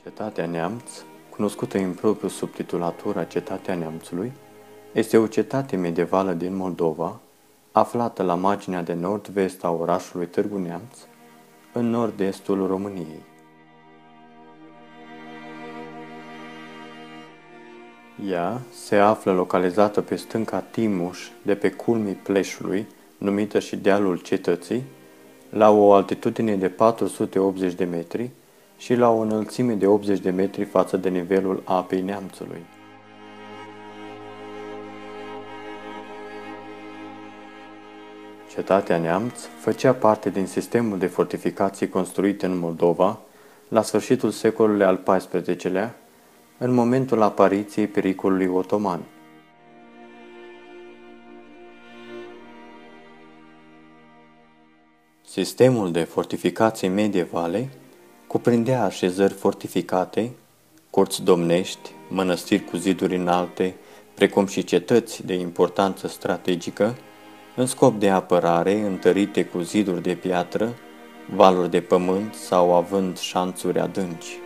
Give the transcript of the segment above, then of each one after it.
Cetatea Neamț, cunoscută în propriu subtitulatura Cetatea Neamțului, este o cetate medievală din Moldova, aflată la marginea de nord-vest a orașului Târgu Neamț, în nord-estul României. Ea se află localizată pe stânca Timuș, de pe culmii Pleșului, numită și Dealul Cetății, la o altitudine de 480 de metri și la o înălțime de 80 de metri față de nivelul apei Neamțului. Cetatea Neamț făcea parte din sistemul de fortificații construit în Moldova la sfârșitul secolului al XIV-lea, în momentul apariției pericolului otoman. Sistemul de fortificații medievale cuprindea așezări fortificate, curți domnești, mănăstiri cu ziduri înalte, precum și cetăți de importanță strategică, în scop de apărare, întărite cu ziduri de piatră, valuri de pământ sau având șanțuri adânci.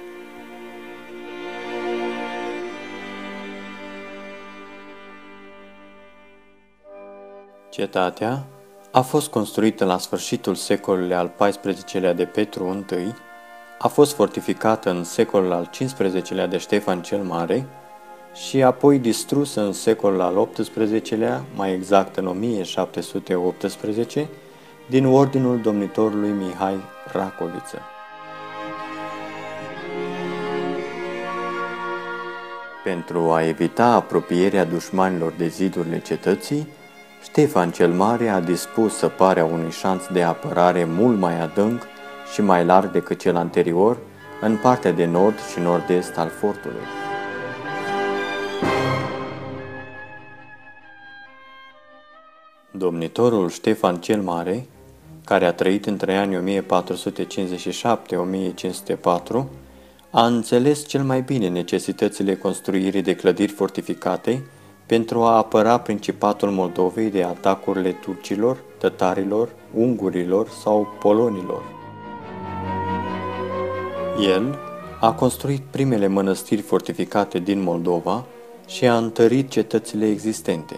Cetatea a fost construită la sfârșitul secolului al XIV-lea de Petru I, a fost fortificată în secolul al XV-lea de Ștefan cel Mare și apoi distrusă în secolul al XVIII-lea, mai exact în 1718, din ordinul domnitorului Mihai Racoviță. Pentru a evita apropierea dușmanilor de zidurile cetății, Ștefan cel Mare a dispus săparea unui șanț de apărare mult mai adânc și mai larg decât cel anterior, în partea de nord și nord-est al fortului. Domnitorul Ștefan cel Mare, care a trăit între anii 1457-1504, a înțeles cel mai bine necesitățile construirii de clădiri fortificate pentru a apăra Principatul Moldovei de atacurile turcilor, tătarilor, ungurilor sau polonilor. El a construit primele mănăstiri fortificate din Moldova și a întărit cetățile existente.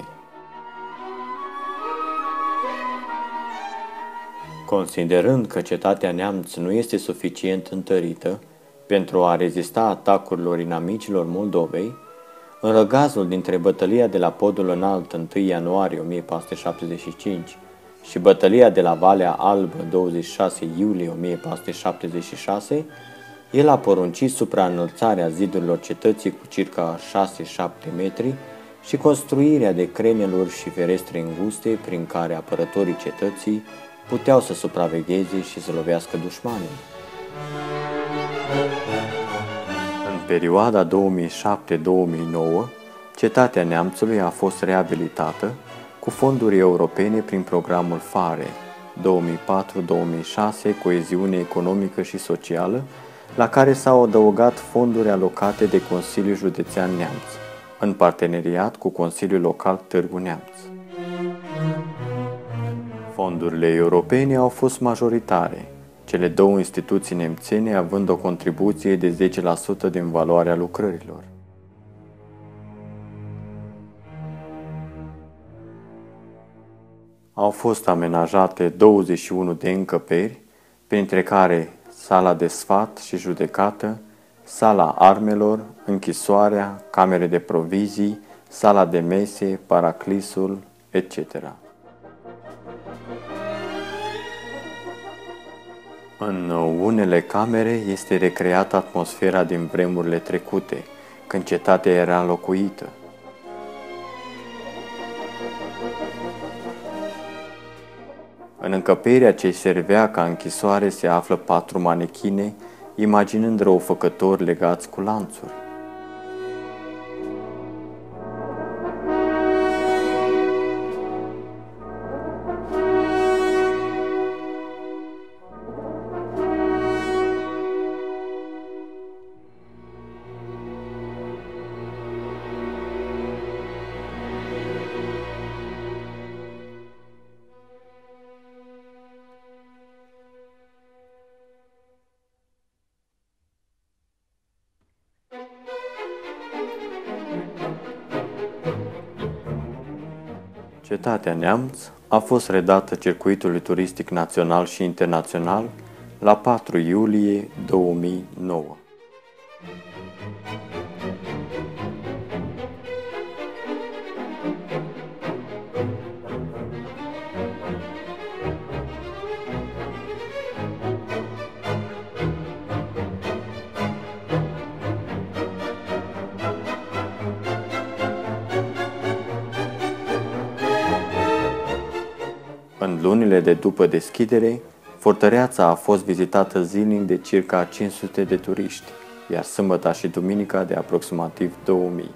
Considerând că cetatea Neamț nu este suficient întărită pentru a rezista atacurilor inamicilor Moldovei, în răgazul dintre bătălia de la Podul Înalt 1 ianuarie 1475 și bătălia de la Valea Albă 26 iulie 1476, el a poruncit supraînălțarea zidurilor cetății cu circa 6-7 metri și construirea de creneluri și ferestre înguste prin care apărătorii cetății puteau să supravegheze și să lovească dușmanii. În perioada 2007-2009, cetatea Neamțului a fost reabilitată cu fonduri europene prin programul FARE 2004-2006, Coeziune economică și socială, la care s-au adăugat fonduri alocate de Consiliul Județean Neamț, în parteneriat cu Consiliul Local Târgu Neamț. Fondurile europene au fost majoritare, cele două instituții nemțene având o contribuție de 10% din valoarea lucrărilor. Au fost amenajate 21 de încăperi, printre care sala de sfat și judecată, sala armelor, închisoarea, camere de provizii, sala de mese, paraclisul, etc. În unele camere este recreată atmosfera din vremurile trecute, când cetatea era locuită. În încăperea ce servea ca închisoare se află 4 manechine, imaginând răufăcători legați cu lanțuri. Cetatea Neamț a fost redată circuitului turistic național și internațional la 4 iulie 2009. În lunile de după deschidere, fortăreața a fost vizitată zilnic de circa 500 de turiști, iar sâmbăta și duminica de aproximativ 2000.